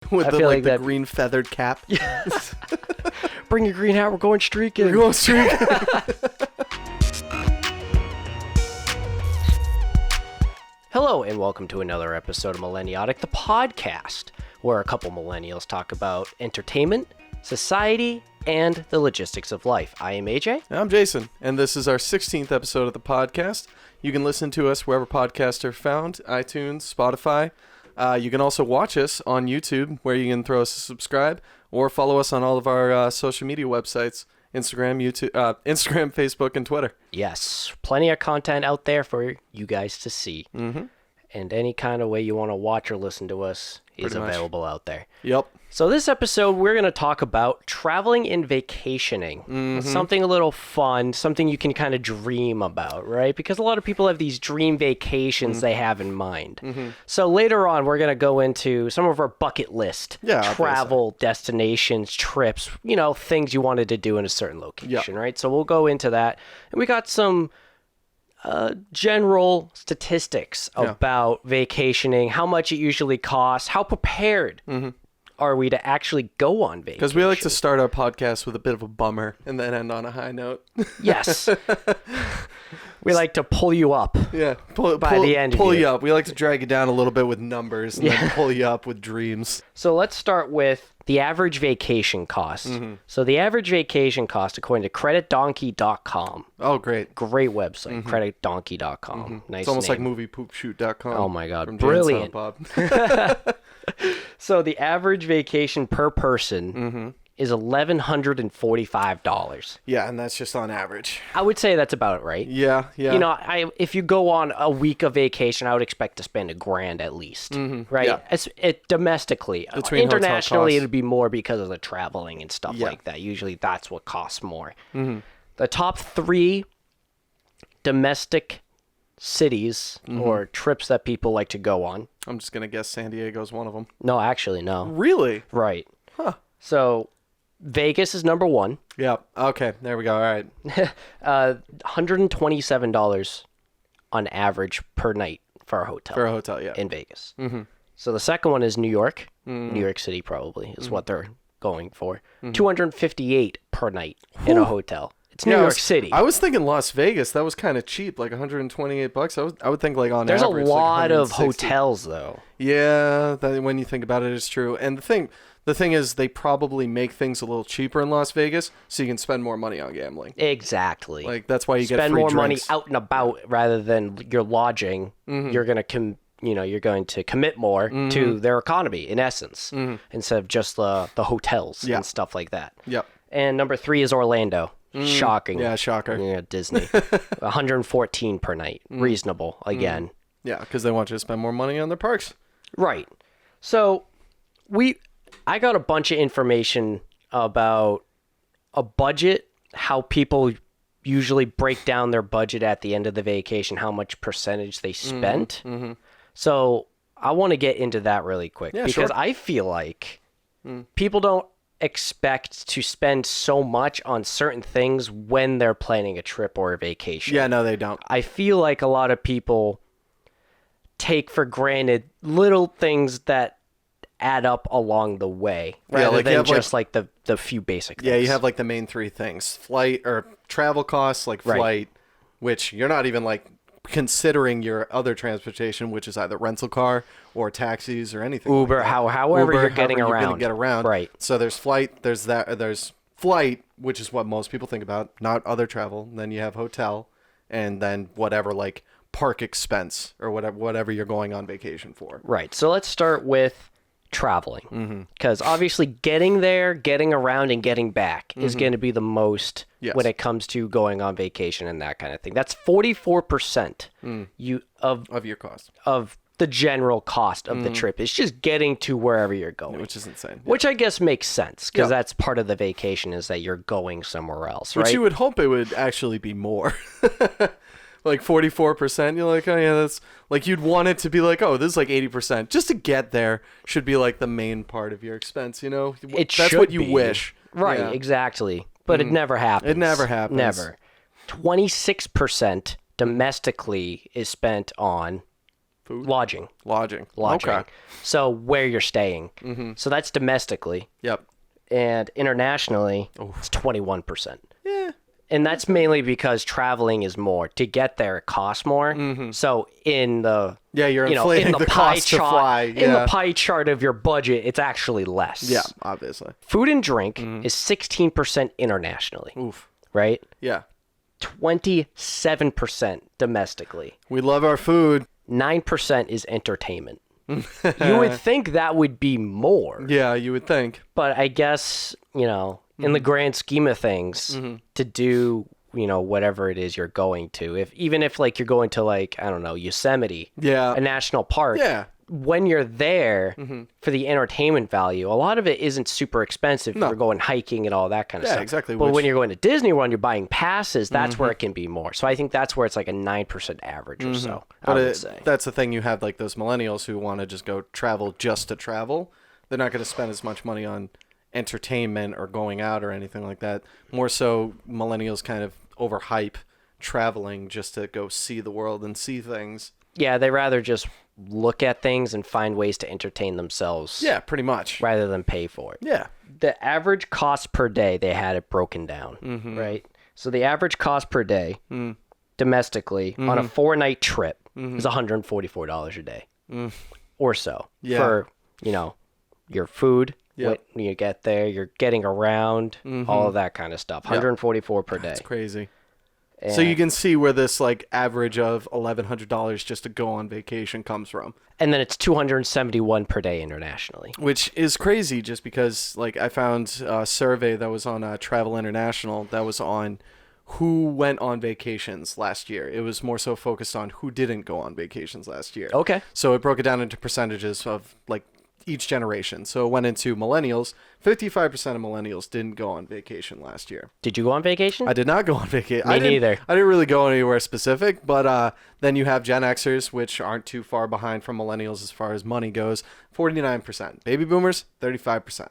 With the green feathered cap. Bring your green hat, we're going streaking. We're going streaking. Hello, and welcome to another episode of Millenniotic, the podcast, where a couple millennials talk about entertainment, society, and the logistics of life. I am AJ. I'm Jason, and this is our 16th episode of the podcast. You can listen to us wherever podcasts are found, iTunes, Spotify. You can also watch us on YouTube, where you can throw us a subscribe, or follow us on all of our social media websites, Instagram, Facebook, and Twitter. Yes, plenty of content out there for you guys to see. Mm-hmm. And any kind of way you want to watch or listen to us is available out there. Yep. So this episode, we're going to talk about traveling and vacationing. Mm-hmm. Something a little fun, something you can kind of dream about, right? Because a lot of people have these dream vacations they have in mind. Mm-hmm. So later on, we're going to go into some of our bucket list travel destinations, trips, things you wanted to do in a certain location, right? So we'll go into that. And we got some general statistics about vacationing, how much it usually costs, how prepared are we to actually go on vacation? Because we like to start our podcast with a bit of a bummer and then end on a high note. Yes. We like to pull you up. Yeah. Pull you up. We like to drag you down a little bit with numbers and then pull you up with dreams. So let's start with the average vacation cost. Mm-hmm. So the average vacation cost, according to creditdonkey.com. Oh, great. Great website, creditdonkey.com. Mm-hmm. Nice. It's almost name. like moviepoopshoot.com. Oh my God. Brilliant. So the average vacation per person is $1,145. Yeah, and that's just on average. I would say that's about it, right? Yeah. If you go on a week of vacation, I would expect to spend $1,000 at least, right? Yeah. Domestically. Between internationally, it would be more because of the traveling and stuff like that. Usually that's what costs more. Mm-hmm. The top 3 domestic cities or trips that people like to go on. I'm just going to guess San Diego's one of them. No, actually, no. Really? Right. Huh. So Vegas is number 1. Yeah. Okay. There we go. All right. $127 on average per night for a hotel. For a hotel, yeah. In Vegas. Mm-hmm. So the second one is New York. New York City probably is what they're going for. $258 per night in a hotel. It's New York City. I was thinking Las Vegas. That was kind of cheap, like $128. I would think like on There's average. There's a lot like of hotels though. Yeah, when you think about it, it's true. And the thing is, they probably make things a little cheaper in Las Vegas, so you can spend more money on gambling. Exactly. Like that's why you get spend free more drinks. money out and about rather than your lodging. You're gonna you're going to commit more to their economy in essence, instead of just the hotels and stuff like that. Yep. And number 3 is Orlando. Shocking. Yeah, shocker. Yeah, Disney. $114 per night. Reasonable, again. Yeah, because they want you to spend more money on their parks. Right. So, I got a bunch of information about a budget, how people usually break down their budget at the end of the vacation, how much percentage they spent. So, I want to get into that really quick because I feel like people don't expect to spend so much on certain things when they're planning a trip or a vacation. Yeah, no, they don't. I feel like a lot of people take for granted little things that add up along the way rather than just like the few basic things. Yeah, you have like the main 3 things. Flight or travel costs, like flight, which you're not even like considering your other transportation, which is either rental car or taxis or anything. Uber, like however you're getting you're around. gonna get around. Right. So there's flight, there's flight, which is what most people think about, not other travel. And then you have hotel, and then whatever like park expense or whatever you're going on vacation for. Right. So let's start with traveling, because obviously getting there, getting around, and getting back is going to be the most when it comes to going on vacation and that kind of thing. That's 44% of your cost of the general cost of the trip. It's just getting to wherever you're going, which is insane. Which I guess makes sense because that's part of the vacation is that you're going somewhere else, right? Which you would hope it would actually be more. Like 44%, you're like, oh yeah, that's like you'd want it to be like, oh, this is like 80%. Just to get there should be like the main part of your expense, That's what you wish. Right, exactly. But it never happens. It never happens. Never. 26% domestically is spent on Food? Lodging. Lodging. Lodging. Okay. So where you're staying. Mm-hmm. So that's domestically. Yep. And internationally, it's 21%. Yeah. And that's mainly because traveling is more. To get there, it costs more. Mm-hmm. So in the you're inflating in the the pie cost chart, to fly. in the pie chart of your budget, it's actually less. Yeah, obviously. Food and drink is 16% internationally. Oof. Right? Yeah. 27% domestically. We love our food. 9% is entertainment. You would think that would be more. Yeah, you would think. But I guess, in the grand scheme of things, to do, whatever it is you're going to, even if like you're going to like, I don't know, Yosemite, a national park, when you're there for the entertainment value, a lot of it isn't super expensive. You're going hiking and all that kind of stuff. Yeah, exactly. But when you're going to Disney World, you're buying passes, that's where it can be more. So I think that's where it's like a 9% average or so, I would say. That's the thing. You have like those millennials who want to just go travel just to travel. They're not going to spend as much money on entertainment or going out or anything like that. More so, millennials kind of overhype traveling just to go see the world and see things. Yeah, they rather just look at things and find ways to entertain themselves. Yeah, pretty much. Rather than pay for it. Yeah. The average cost per day, they had it broken down, right? So the average cost per day domestically on a 4-night trip is $144 a day or so for, your food. When you get there, you're getting around, all of that kind of stuff. 144 per day. That's crazy. And so you can see where this like average of $1,100 just to go on vacation comes from. And then it's $271 per day internationally. Which is crazy just because like I found a survey that was on Travel International that was on who went on vacations last year. It was more so focused on who didn't go on vacations last year. Okay. So it broke it down into percentages of like each generation. So it went into millennials. 55% of millennials didn't go on vacation last year. Did you go on vacation? I did not go on vacation. Me neither. I didn't really go anywhere specific, but then you have Gen Xers, which aren't too far behind from millennials as far as money goes. 49%. Baby boomers, 35%.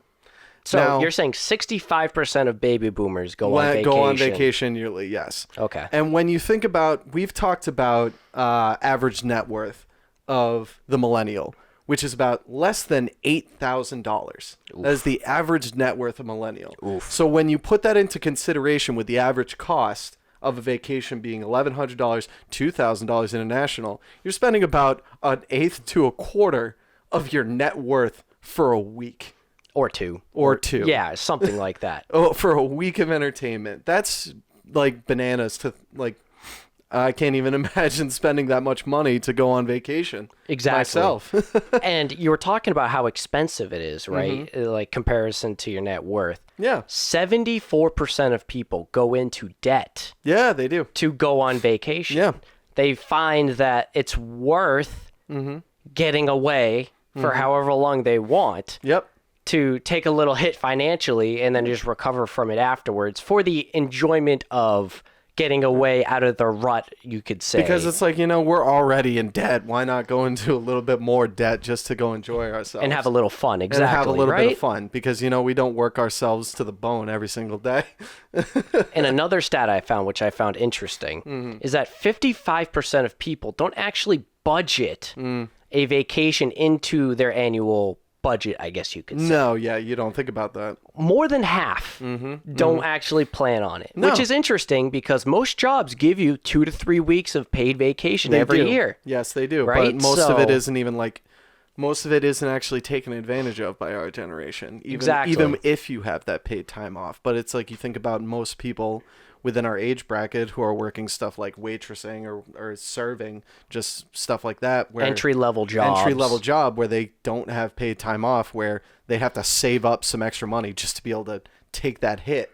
So now, you're saying 65% of baby boomers go on vacation? Go on vacation yearly, yes. Okay. And when you think about, we've talked about average net worth of the millennial, which is about less than $8,000. That is the average net worth of millennial. Oof. So when you put that into consideration with the average cost of a vacation being $1,100, $2,000 international, you're spending about an eighth to a quarter of your net worth for a week. Or two. Yeah, something like that. For a week of entertainment. That's like bananas to like... I can't even imagine spending that much money to go on vacation. Exactly. Myself. And you were talking about how expensive it is, right? Like comparison to your net worth. Yeah. 74% of people go into debt. Yeah, they do. To go on vacation. Yeah. They find that it's worth getting away for however long they want. Yep. To take a little hit financially and then just recover from it afterwards for the enjoyment of getting away out of the rut, you could say. Because it's like, we're already in debt. Why not go into a little bit more debt just to go enjoy ourselves? And have a little fun, exactly. And have a little right? bit of fun. Because, we don't work ourselves to the bone every single day. And another stat I found, which I found interesting, is that 55% of people don't actually budget a vacation into their annual budget, I guess you could say. No, yeah, you don't think about that. More than half don't actually plan on it, which is interesting because most jobs give you 2 to 3 weeks of paid vacation every year. Yes, they do. Right? But most of it isn't even like, most of it isn't actually taken advantage of by our generation. Even if you have that paid time off. But it's like you think about most people within our age bracket who are working stuff like waitressing or serving, just stuff like that. Where entry-level job where they don't have paid time off, where they have to save up some extra money just to be able to take that hit,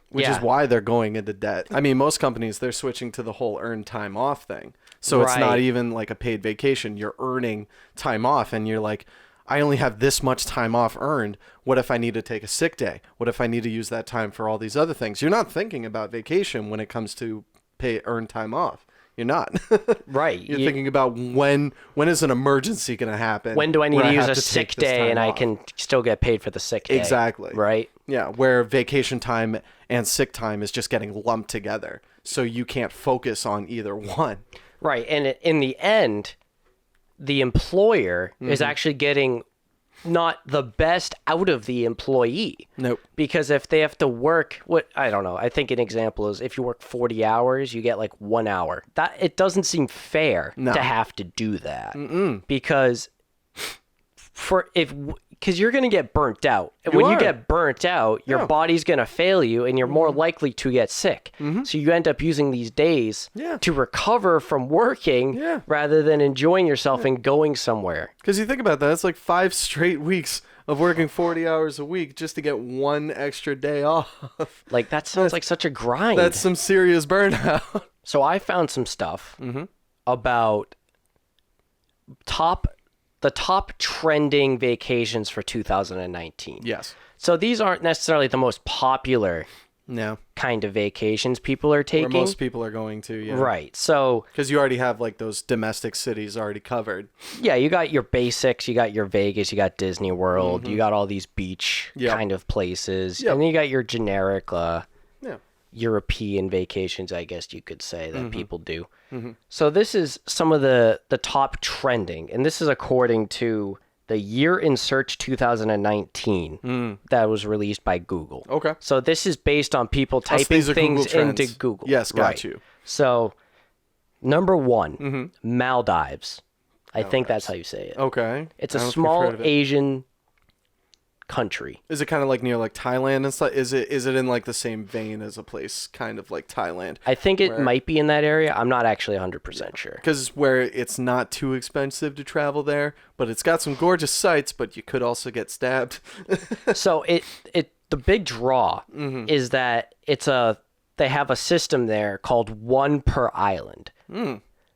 which is why they're going into debt. I mean, most companies, they're switching to the whole earned time off thing. So it's not even like a paid vacation. You're earning time off and you're like, I only have this much time off earned. What if I need to take a sick day? What if I need to use that time for all these other things? You're not thinking about vacation when it comes to earned time off. You're not. Right. You're thinking about when is an emergency going to happen? When do I need to use a sick day and I can still get paid for the sick day? Exactly. Right. Yeah, where vacation time and sick time is just getting lumped together. So you can't focus on either one. Right. And in the end, the employer is actually getting not the best out of the employee. Nope. Because if they have to work, I don't know. I think an example is if you work 40 hours, you get like 1 hour. That it doesn't seem fair to have to do that. Because because you're going to get burnt out. And when you get burnt out, your body's going to fail you and you're more likely to get sick. So you end up using these days to recover from working rather than enjoying yourself and going somewhere. Because you think about that, it's like 5 straight weeks of working 40 hours a week just to get 1 extra day off. Like, that sounds like such a grind. That's some serious burnout. So I found some stuff about the top trending vacations for 2019. Yes. So these aren't necessarily the most popular kind of vacations people are taking. Where most people are going to, yeah. Right. So because you already have like those domestic cities already covered. Yeah, you got your basics, you got your Vegas, you got Disney World, you got all these beach kind of places, and then you got your generic European vacations, I guess you could say, that people do. So this is some of the top trending, and this is according to the Year in Search 2019 that was released by Google. Okay. So this is based on people typing things into Google. Yes, got you. So number 1, Maldives. I think that's how you say it. Okay. It's a small Asian country. Is it kind of like near like Thailand and stuff? Is it in like the same vein as a place kind of like Thailand? I think it might be in that area. I'm not actually 100% sure. Because where it's not too expensive to travel there, but it's got some gorgeous sights, but you could also get stabbed. So the big draw is that they have a system there called one per island.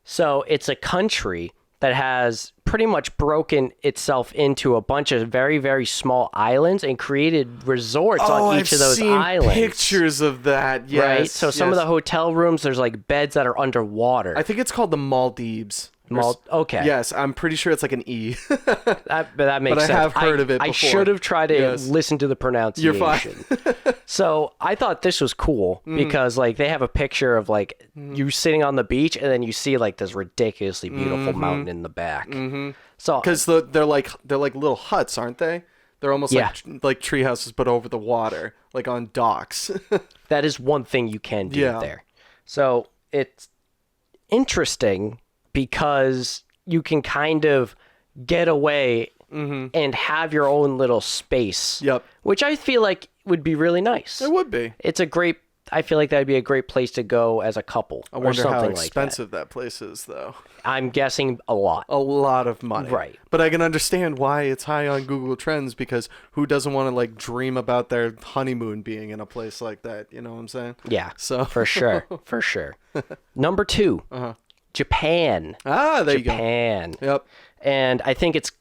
So it's a country that has pretty much broken itself into a bunch of very, very small islands and created resorts on each of those islands. I've seen pictures of that, yes. Right? So some of the hotel rooms, there's like beds that are underwater. I think it's called the Maldives. Okay. Yes, I'm pretty sure it's like an E. that makes sense. I have heard of it before. I should have tried to listen to the pronunciation. You're fine. So I thought this was cool because like they have a picture of like you sitting on the beach and then you see like this ridiculously beautiful mountain in the back. So because they're like little huts, aren't they? They're almost like tree houses, but over the water, like on docks. That is one thing you can do there. So it's interesting because you can kind of get away and have your own little space. Yep. Which I feel like would be really nice. It would be. I feel like that'd be a great place to go as a couple. I wonder how like expensive that place is, though. I'm guessing a lot. A lot of money. Right. But I can understand why it's high on Google Trends, because who doesn't want to like dream about their honeymoon being in a place like that? You know what I'm saying? Yeah. So for sure. For sure. Number 2. Japan. There you go. Japan. Yep. And I think it's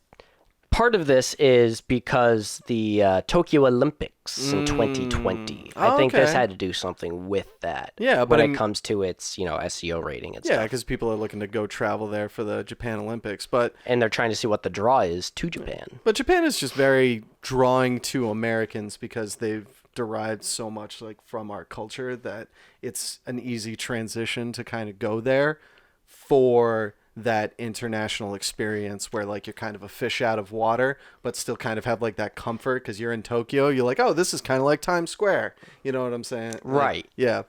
part of this is because the Tokyo Olympics in 2020. I think this had to do something with that. Yeah, but when it comes to its, SEO rating and stuff. Yeah, because people are looking to go travel there for the Japan Olympics, and they're trying to see what the draw is to Japan. But Japan is just very drawing to Americans because they've derived so much like from our culture that it's an easy transition to kind of go there for that international experience where like you're kind of a fish out of water but still kind of have like that comfort because you're in Tokyo. You're like, oh, this is kind of like Times Square. You know what I'm saying? Right. Yeah.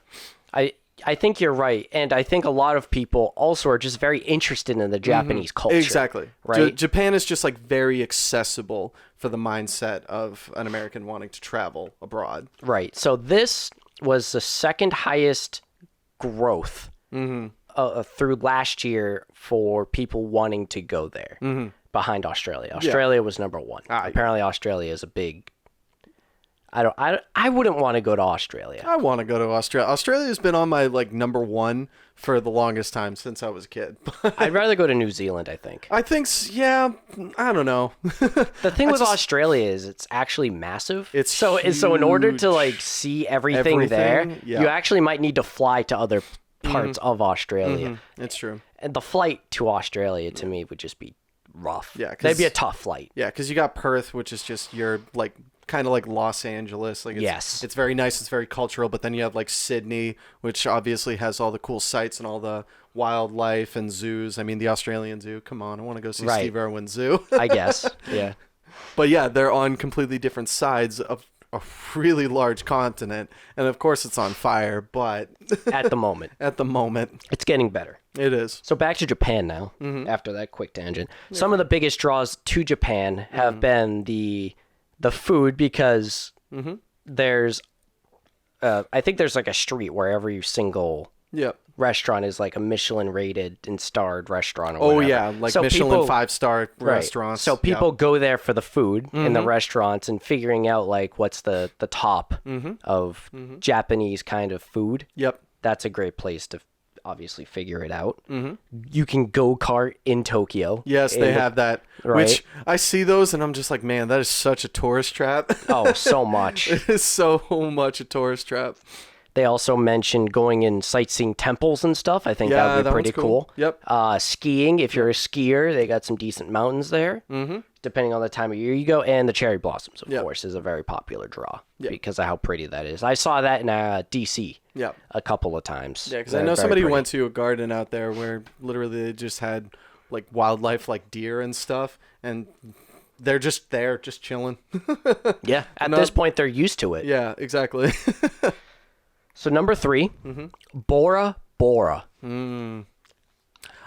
I think you're right, and I think a lot of people also are just very interested in the Japanese culture. Exactly. Right. Japan is just like very accessible for the mindset of an American wanting to travel abroad. Right. So this was the second highest growth through last year for people wanting to go there, behind Australia. Australia was number 1. Apparently, Australia is a big. I wouldn't want to go to Australia. I want to go to Australia. Australia's been on my like number 1 for the longest time since I was a kid. I'd rather go to New Zealand, I think. I think, yeah, I don't know. The thing with Australia is it's actually massive. It's so in order to like see everything there, you actually might need to fly to other parts of Australia. It's true. And the flight to Australia to me would just be rough. Yeah, that'd be a tough flight. Yeah, because you got Perth, which is just your like kind of like Los Angeles. Like it's very nice. It's very cultural. But then you have like Sydney, which obviously has all the cool sights and all the wildlife and zoos. I mean, the Australian Zoo. Come on, I want to go see Steve Irwin's zoo. I guess. Yeah. But yeah, they're on completely different sides of a really large continent, and of course it's on fire. But at the moment, it's getting better. It is. So back to Japan now. After that quick tangent, some of the biggest draws to Japan have been the food, because there's I think there's like a street where every single restaurant is like a Michelin rated and starred restaurant or whatever. Yeah, like so Michelin 5-star restaurants. So people go there for the food in the restaurants and figuring out like what's the top of Japanese kind of food. Yep. That's a great place to obviously figure it out. You can go-kart in Tokyo. Yes, they have that. Right? Which I see those and I'm just like, man, that is such a tourist trap. Oh, so much. It is so much a tourist trap. They also mentioned going in sightseeing temples and stuff. I think that would be pretty cool. Yep. Skiing, if you're a skier, they got some decent mountains there. Depending on the time of year you go. And the cherry blossoms, of course, is a very popular draw because of how pretty that is. I saw that in D.C. a couple of times. Yeah, because I know somebody went to a garden out there where literally they just had like wildlife like deer and stuff, and they're just there, just chilling. Yeah, at this point, they're used to it. Yeah, exactly. So number 3, Bora Bora.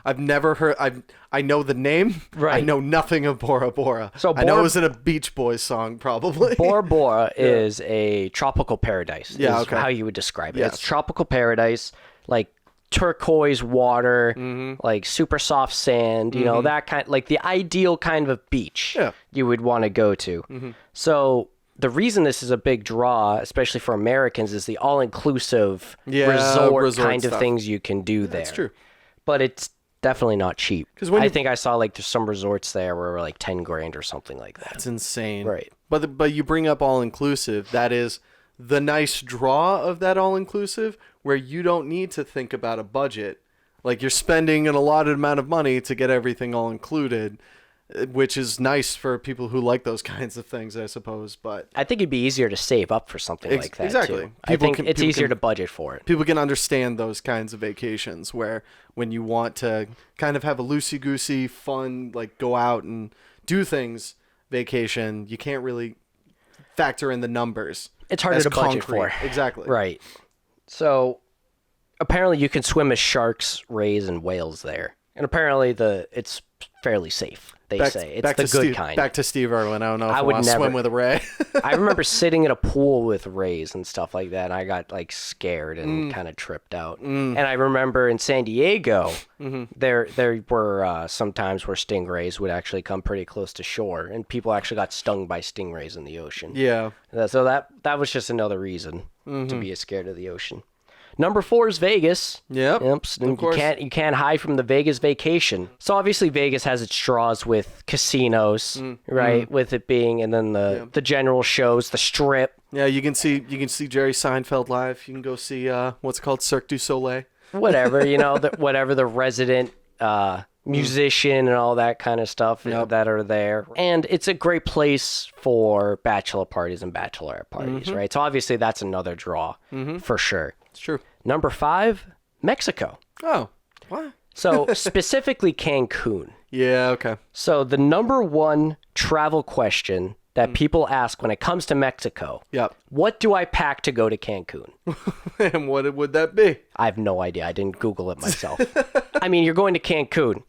I've never heard. I know the name. Right. I know nothing of Bora Bora. So I know it was in a Beach Boys song, probably. Bora Bora is a tropical paradise. Yeah, is how you would describe it. Yes. It's tropical paradise, like turquoise water, like super soft sand. You know, that kind, like the ideal kind of beach you would want to go to. So the reason this is a big draw, especially for Americans, is the all-inclusive resort kind of things you can do there. That's true. But it's definitely not cheap. I think I saw like there's some resorts there where like 10 grand or something like that. That's insane. Right. But you bring up all-inclusive. That is the nice draw of that all-inclusive, where you don't need to think about a budget. Like you're spending an allotted amount of money to get everything all included, which is nice for people who like those kinds of things, I suppose. But I think it'd be easier to save up for something like that. Exactly. Too. I think it's easier to budget for it. People can understand those kinds of vacations where when you want to kind of have a loosey-goosey, fun, like go out and do things vacation, you can't really factor in the numbers. It's harder to budget for. Exactly. Right. So apparently you can swim with sharks, rays, and whales there. And apparently it's fairly safe. They say it's the good kind. Back to Steve Irwin. I don't know if I would want to swim with a ray. I remember sitting in a pool with rays and stuff like that, and I got like scared and kind of tripped out. And I remember in San Diego, there were some times where stingrays would actually come pretty close to shore, and people actually got stung by stingrays in the ocean. Yeah. So that was just another reason to be scared of the ocean. Number 4 is Vegas. Yep. Of course. You can't hide from the Vegas vacation. So obviously Vegas has its draws with casinos, right? With it being, and then the general shows, the Strip. Yeah, you can see Jerry Seinfeld live. You can go see what's called Cirque du Soleil. Whatever, whatever the resident musician and all that kind of stuff that are there. And it's a great place for bachelor parties and bachelorette parties, right? So obviously that's another draw for sure. It's true. Number 5, Mexico. Oh, what? So specifically Cancun. Yeah, okay. So the number 1 travel question that people ask when it comes to Mexico. Yep. What do I pack to go to Cancun? And what would that be? I have no idea. I didn't Google it myself. I mean, you're going to Cancun.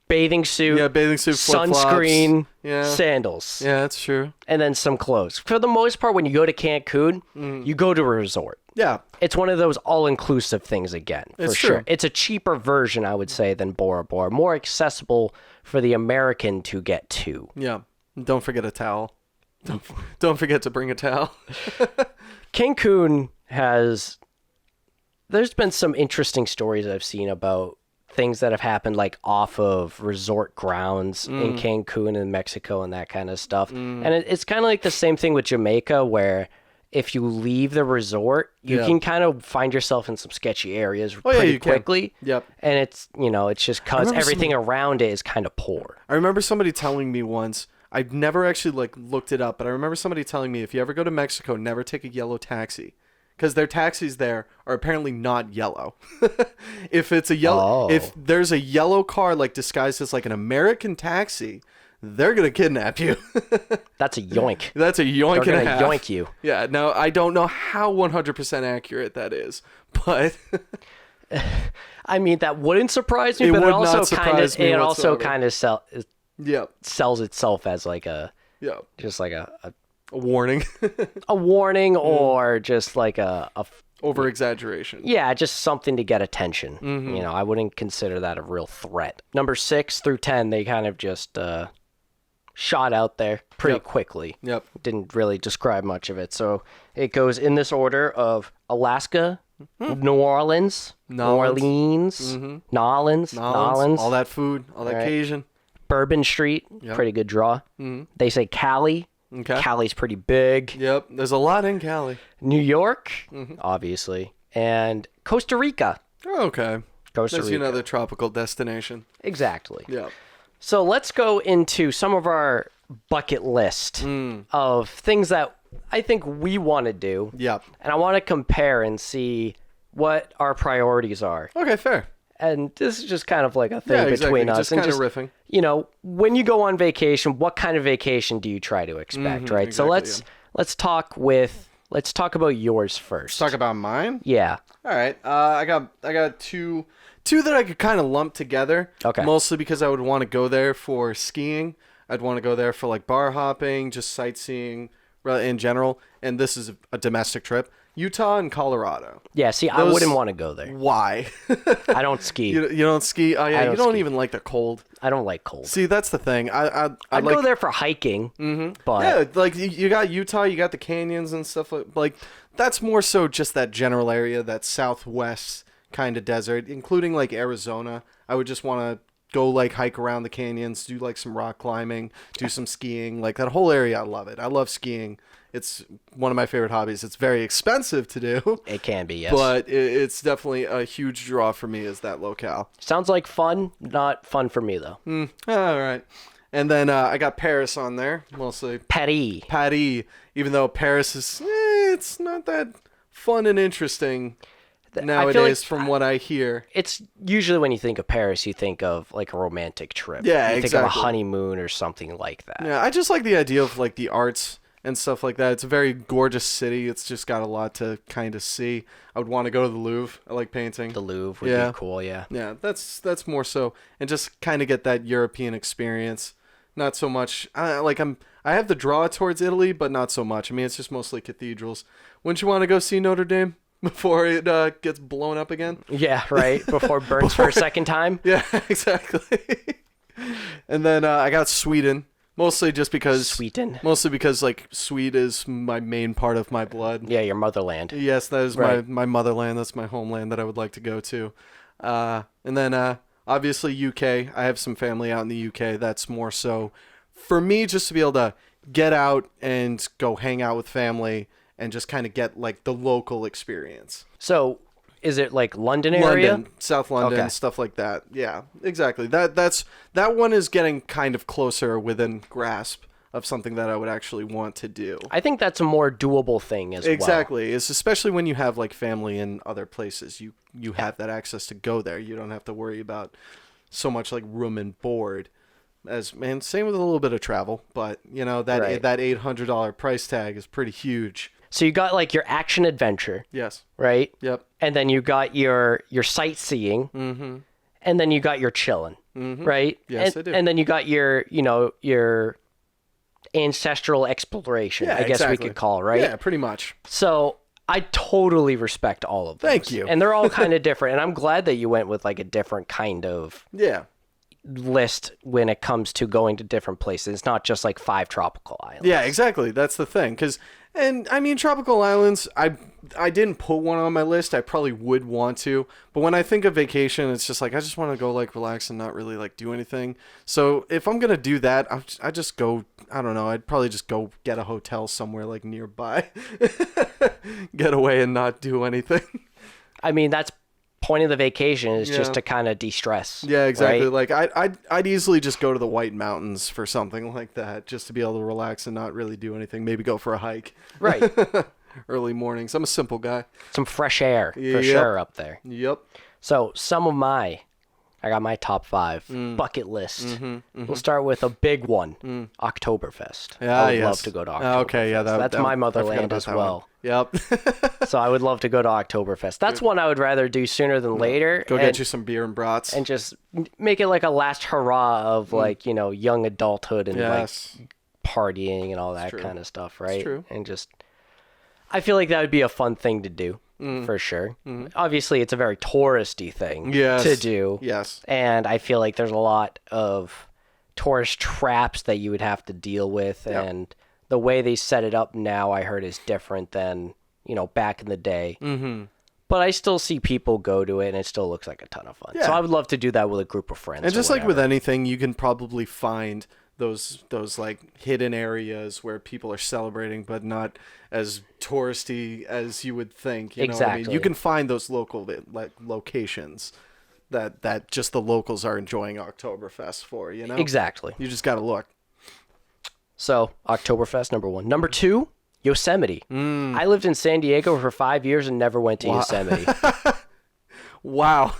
Bathing suit, sunscreen, sandals. Yeah, that's true. And then some clothes. For the most part, when you go to Cancun, you go to a resort. Yeah. It's one of those all-inclusive things again, for sure. True. It's a cheaper version, I would say, than Bora Bora. More accessible for the American to get to. Yeah. Don't forget a towel. Don't forget to bring a towel. Cancun there's been some interesting stories I've seen about things that have happened like off of resort grounds in Cancun and Mexico and that kind of stuff. And it's kind of like the same thing with Jamaica, where if you leave the resort, you can kind of find yourself in some sketchy areas pretty quickly. Yep. And it's, it's just because everything around it is kind of poor. I remember somebody telling me once, I've never actually looked it up, but I remember somebody telling me if you ever go to Mexico, never take a yellow taxi. Because their taxis there are apparently not yellow. If it's a yellow, if there's a yellow car disguised as an American taxi, they're gonna kidnap you. That's a yoink. That's a yoink They're and a half. gonna yoink you. Yeah. Now I don't know how 100% accurate that is, but I mean that wouldn't surprise me. But it also kind of sells itself as just a warning. A warning or just a over exaggeration. Yeah, just something to get attention. I wouldn't consider that a real threat. Number 6 through 10, they kind of just shot out there pretty quickly. Yep. Didn't really describe much of it. So it goes in this order of Alaska, New Orleans, Nolens, all that food, all that Cajun. Bourbon Street, pretty good draw. They say Cali. Okay. Cali's pretty big. Yep, there's a lot in Cali. New York, obviously, and Costa Rica. Oh, okay. Costa Rica. Another tropical destination. Exactly. Yeah. So let's go into some of our bucket list of things that I think we want to do. Yep. And I want to compare and see what our priorities are. Okay, fair. And this is just kind of like a thing between us. Just kind of riffing. When you go on vacation, what kind of vacation do you try to expect, right? Exactly, so let's talk about yours first. Let's talk about mine? Yeah. All right. I got two that I could kind of lump together. Okay. Mostly because I would want to go there for skiing. I'd want to go there for bar hopping, just sightseeing in general. And this is a domestic trip. Utah and Colorado. Yeah, see, I wouldn't want to go there. Why? I don't ski. You don't ski? Oh, yeah, you don't ski. even like the cold. I don't like cold. See, that's the thing. I'd go there for hiking, but... Yeah, you got Utah, you got the canyons and stuff. That's more so just that general area, that southwest kind of desert, including Arizona. I would just want to go hike around the canyons, do some rock climbing, do some skiing. That whole area, I love it. I love skiing. It's one of my favorite hobbies. It's very expensive to do. It can be, yes. But it's definitely a huge draw for me is that locale. Sounds like fun. Not fun for me, though. All right. And then I got Paris on there, mostly. Paris. Even though Paris is, it's not that fun and interesting nowadays from what I hear. It's usually when you think of Paris, you think of a romantic trip. Yeah, you think of a honeymoon or something like that. Yeah, I just like the idea of the arts and stuff like that. It's a very gorgeous city. It's just got a lot to kind of see. I would want to go to the Louvre. I like painting. The Louvre would be cool, yeah. Yeah, that's more so, and just kind of get that European experience. Not so much. I have the draw towards Italy, but not so much. I mean, it's just mostly cathedrals. Wouldn't you want to go see Notre Dame before it gets blown up again? Yeah, right. Before it burns for a second time. Yeah, exactly. And then I got Sweden. Mostly because Swede is my main part of my blood. Yeah, your motherland. Yes, that is my motherland. That's my homeland that I would like to go to. And then obviously UK. I have some family out in the UK. That's more so for me just to be able to get out and go hang out with family and just kind of get the local experience. So is it London area? London, South London, stuff like that. Yeah, exactly. That one is getting kind of closer within grasp of something that I would actually want to do. I think that's a more doable thing as well. Exactly. It's especially when you have family in other places. You have that access to go there. You don't have to worry about so much room and board. Same with a little bit of travel, but that $800 price tag is pretty huge. So you got your action adventure. Yes. Right? Yep. And then you got your sightseeing. Mm-hmm. And then you got your chilling. Mm-hmm. Right? Yes, I do. And then you got your ancestral exploration, I guess we could call, right? Yeah, pretty much. So I totally respect all of those. Thank you. And they're all kind of different. And I'm glad that you went with a different kind of list when it comes to going to different places. It's not just like 5 tropical islands. Yeah, exactly. That's the thing. And I mean, tropical islands, I didn't put one on my list. I probably would want to. But when I think of vacation, it's just like, I just want to go like relax and not really like do anything. So if I'm going to do that, I just go, I don't know, I'd probably just go get a hotel somewhere like nearby. Get away and not do anything. I mean, that's point of the vacation is just to kind of de-stress. Yeah, exactly. Right? Like I'd easily just go to the White Mountains for something like that, just to be able to relax and not really do anything. Maybe go for a hike. Right. Early mornings. I'm a simple guy. Some fresh air for sure up there. Yep. So I got my top 5 bucket list. We'll start with a big one, Oktoberfest. Yeah, I would love to go to Oktoberfest. Okay, yeah, that's my motherland as well. Yep. So I would love to go to Oktoberfest. That's one I would rather do sooner than later. Go get you some beer and brats. And just make it like a last hurrah of like, young adulthood and like partying and all that kind of stuff, right? It's true. And just, I feel like that would be a fun thing to do. For sure. Obviously, it's a very touristy thing to do. Yes. And I feel like there's a lot of tourist traps that you would have to deal with. Yep. And the way they set it up now, I heard, is different than, back in the day. But I still see people go to it, and it still looks like a ton of fun. Yeah. So I would love to do that with a group of friends. And just like with anything, you can probably find those like hidden areas where people are celebrating, but not as touristy as you would think. You know what I mean? You can find those local like locations that just the locals are enjoying Oktoberfest for. Exactly. You just got to look. So Oktoberfest, number 1. Number 2, Yosemite. I lived in San Diego for 5 years and never went to Yosemite. Wow.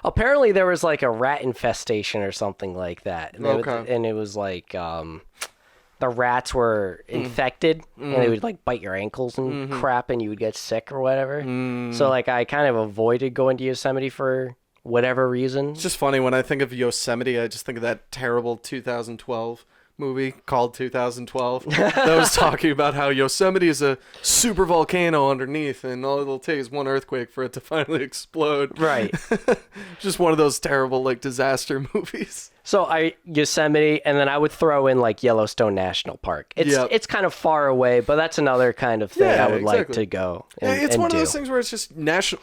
Apparently there was like a rat infestation or something like that. And it was like the rats were infected and they would like bite your ankles and crap and you would get sick or whatever. So like I kind of avoided going to Yosemite for whatever reason. It's just funny when I think of Yosemite, I just think of that terrible 2012 movie called 2012 that was talking about how Yosemite is a super volcano underneath and all it'll take is one earthquake for it to finally explode. Right. Just one of those terrible like disaster movies. So Yosemite, and then I would throw in like Yellowstone National Park. It's kind of far away, but that's another kind of thing I would like to go. It's one of those things where it's just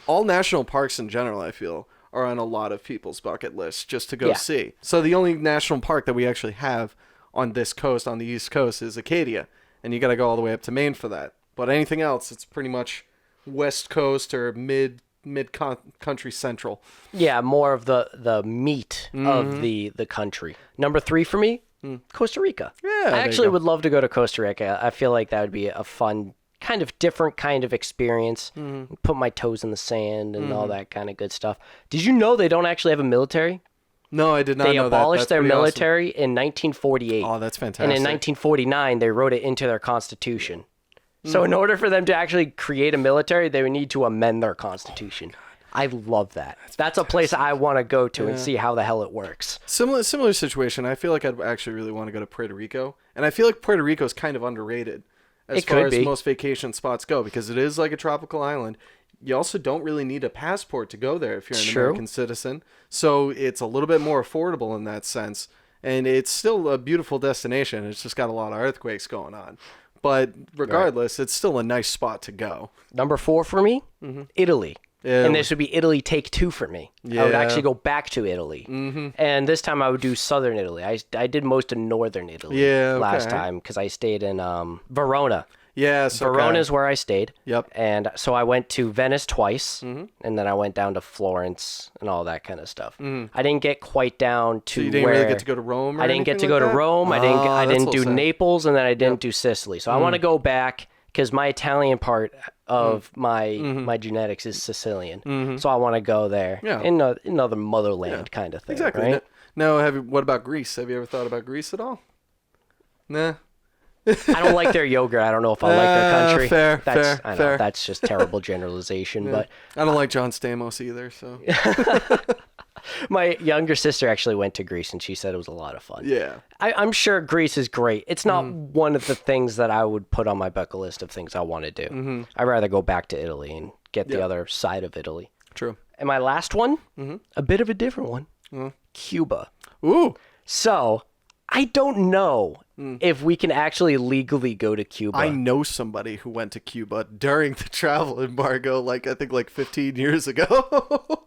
all national parks in general, I feel, are on a lot of people's bucket lists just to go see. So the only national park that we actually have on this coast, on the East Coast, is Acadia, and you got to go all the way up to Maine for that. But anything else, it's pretty much West Coast or mid country central. Yeah, more of the meat of the country. Number 3 for me, Costa Rica. Yeah, I actually would love to go to Costa Rica. I feel like that would be a fun, kind of different kind of experience. Put my toes in the sand and all that kind of good stuff. Did you know they don't actually have a military? No, I did not know that. They abolished their military in 1948. Oh, that's fantastic. And in 1949, they wrote it into their constitution. So in order for them to actually create a military, they would need to amend their constitution. I love that. That's a place I want to go to and see how the hell it works. Similar situation. I feel like I'd actually really want to go to Puerto Rico. And I feel like Puerto Rico is kind of underrated as far as most vacation spots go because it is like a tropical island. You also don't really need a passport to go there if you're an American citizen. So it's a little bit more affordable in that sense. And it's still a beautiful destination. It's just got a lot of earthquakes going on. But regardless, it's still a nice spot to go. Number 4 for me, Italy. And this would be Italy take 2 for me. I would actually go back to Italy. And this time I would do southern Italy. I did most of northern Italy last time because I stayed in Verona. Yes, Verona is where I stayed. Yep. And so I went to Venice twice, and then I went down to Florence and all that kind of stuff. I didn't get quite down to so you didn't really get to go to Rome. I didn't get to go to Rome. I didn't do Naples, and then I didn't do Sicily. So I want to go back because my Italian part of my genetics is Sicilian. So I want to go there. Yeah. In another motherland kind of thing. Exactly. Right? Now, what about Greece? Have you ever thought about Greece at all? Nah. I don't like their yogurt. I don't know if I like their country. Fair. That's just terrible generalization. But I don't like John Stamos either. So my younger sister actually went to Greece and she said it was a lot of fun. Yeah, I'm sure Greece is great. It's not one of the things that I would put on my bucket list of things I want to do. I'd rather go back to Italy and get the other side of Italy. True. And my last one, a bit of a different one, Cuba. Ooh. So I don't know if we can actually legally go to Cuba. I know somebody who went to Cuba during the travel embargo, I think 15 years ago.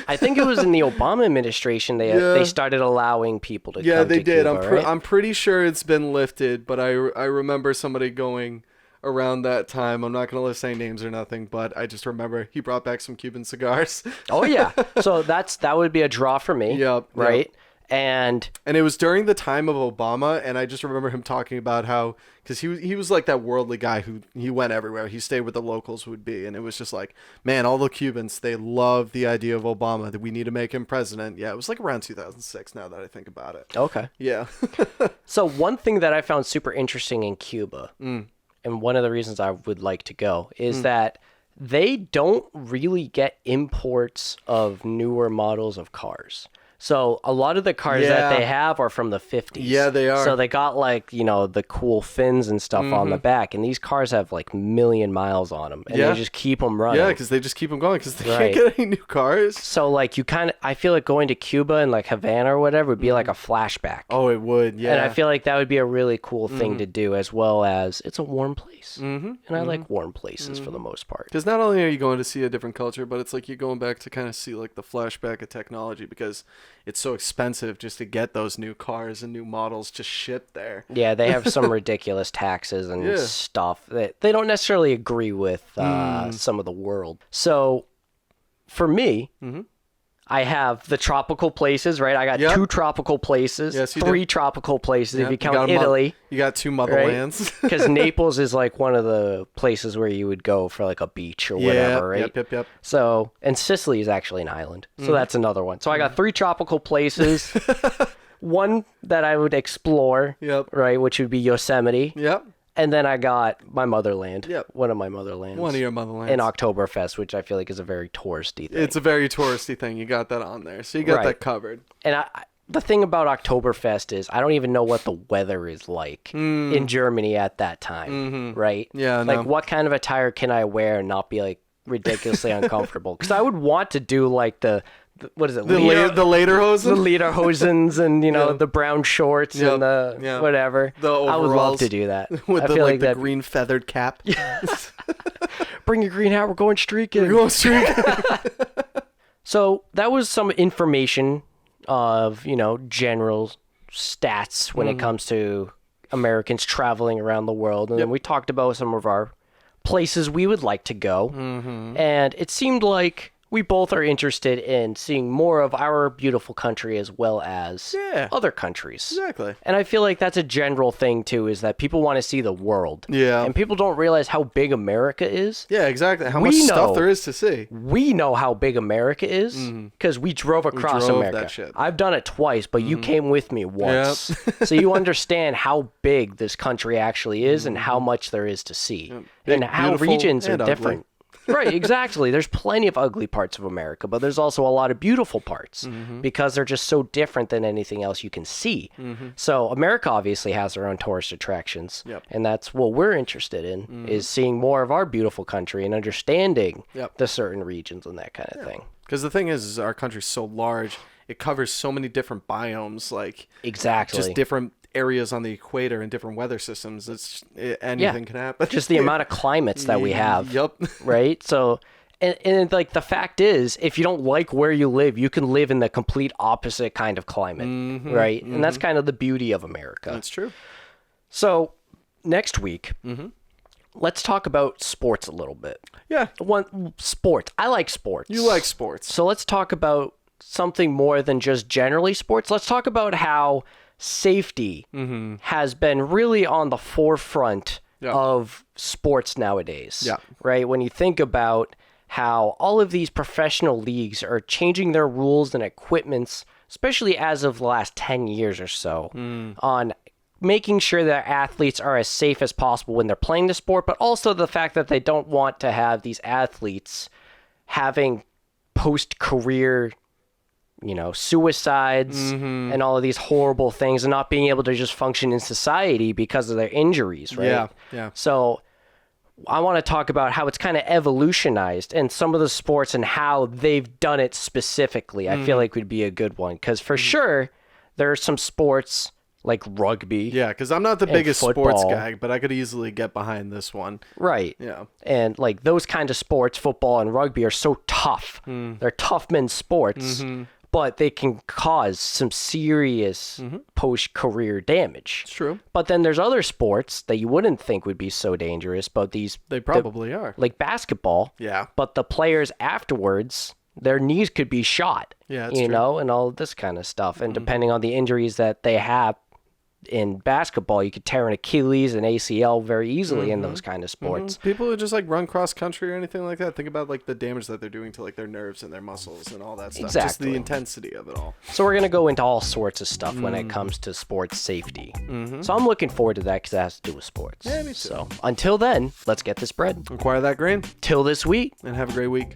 I think it was in the Obama administration they started allowing people to come to Cuba. Yeah, they did. Right? I'm pretty sure it's been lifted, but I remember somebody going around that time. I'm not going to list any names or nothing, but I just remember he brought back some Cuban cigars. Oh, yeah. So that would be a draw for me. Yep. Right? Yep. And it was during the time of Obama, and I just remember him talking about how, because he was like that worldly guy who he went everywhere. He stayed where the locals would be, and it was just like, man, all the Cubans, they love the idea of Obama, that we need to make him president. Yeah, it was like around 2006 now that I think about it. Okay. Yeah. So one thing that I found super interesting in Cuba, and one of the reasons I would like to go, is that they don't really get imports of newer models of cars. So a lot of the cars that they have are from the 50s. Yeah, they are. So they got the cool fins and stuff on the back. And these cars have million miles on them. And they just keep them running. Yeah, because they just keep them going because they can't get any new cars. So I feel like going to Cuba and Havana or whatever would be like a flashback. Oh, it would, yeah. And I feel like that would be a really cool thing to do, as well as it's a warm place. And I like warm places for the most part. Because not only are you going to see a different culture, but it's like you're going back to kind of see the flashback of technology, because it's so expensive just to get those new cars and new models just shipped there. Yeah, they have some ridiculous taxes and stuff that they don't necessarily agree with some of the world. So for me, I have the tropical places, right? I got 2 tropical places, yes, 3 tropical places if you count Italy. You got 2 motherlands. Because Naples is one of the places where you would go for a beach or whatever, right? Yep. So, and Sicily is actually an island. So that's another one. So I got 3 tropical places. One that I would explore, right, which would be Yosemite. Yep. And then I got my motherland. Yep. One of my motherlands. One of your motherlands. In Oktoberfest, which I feel like is a very touristy thing. It's a very touristy thing. You got that on there. So you got that covered. And the thing about Oktoberfest is I don't even know what the weather is like in Germany at that time, right? Yeah, no. What kind of attire can I wear and not be ridiculously uncomfortable? Because I would want to do what is it? The lederhosen? The lederhosens and, the brown shorts and the whatever. The overalls. I would love to do that. With I feel like the green feathered cap. Bring your green hat. We're going streaking. So that was some information of, general stats when it comes to Americans traveling around the world. And then we talked about some of our places we would like to go. And it seemed like we both are interested in seeing more of our beautiful country as well as other countries. Exactly. And I feel like that's a general thing, too, is that people want to see the world. Yeah. And people don't realize how big America is. Yeah, exactly. How much stuff there is to see. We know how big America is because we drove across America. That shit. I've done it twice, but you came with me once. So you understand how big this country actually is and how much there is to see. Big, and how regions are different. Ugly. Right, exactly. There's plenty of ugly parts of America, but there's also a lot of beautiful parts because they're just so different than anything else you can see. So America obviously has their own tourist attractions, and that's what we're interested in, is seeing more of our beautiful country and understanding the certain regions and that kind of thing. Because the thing is our country's so large, it covers so many different biomes, exactly, just different areas on the equator and different weather systems. Anything can happen. Just the amount of climates that we have. Yep. Right? So, and the fact is, if you don't like where you live, you can live in the complete opposite kind of climate, right? And that's kind of the beauty of America. That's true. So, next week, let's talk about sports a little bit. Yeah. Sports. I like sports. You like sports. So, let's talk about something more than just generally sports. Let's talk about how safety has been really on the forefront of sports nowadays. Yeah. Right? When you think about how all of these professional leagues are changing their rules and equipments, especially as of the last 10 years or so, on making sure that athletes are as safe as possible when they're playing the sport, but also the fact that they don't want to have these athletes having post-career suicides and all of these horrible things and not being able to just function in society because of their injuries, right? Yeah. So I want to talk about how it's kind of evolutionized and some of the sports and how they've done it specifically. I feel like would be a good one because for sure there are some sports like rugby. Yeah, because I'm not the And biggest sports football. guy, but I could easily get behind this one. Right. Yeah. And like those kind of sports, football and rugby, are so tough. They're tough men's sports, but they can cause some serious post-career damage. It's true. But then there's other sports that you wouldn't think would be so dangerous, but They probably are. like basketball. Yeah. But the players afterwards, their knees could be shot. Yeah, that's you true. know, and all this kind of stuff. And depending on the injuries that they have in basketball, you could tear an Achilles and ACL very easily in those kind of sports. People who just like run cross country or anything like that, think about like the damage that they're doing to like their nerves and their muscles and all that stuff. Just Exactly. the intensity of it all. So we're going to go into all sorts of stuff when it comes to sports safety. So I'm looking forward to that because it has to do with sports. Yeah, me too. So until then, let's get this bread. Acquire that grain Till this week. and have a great week.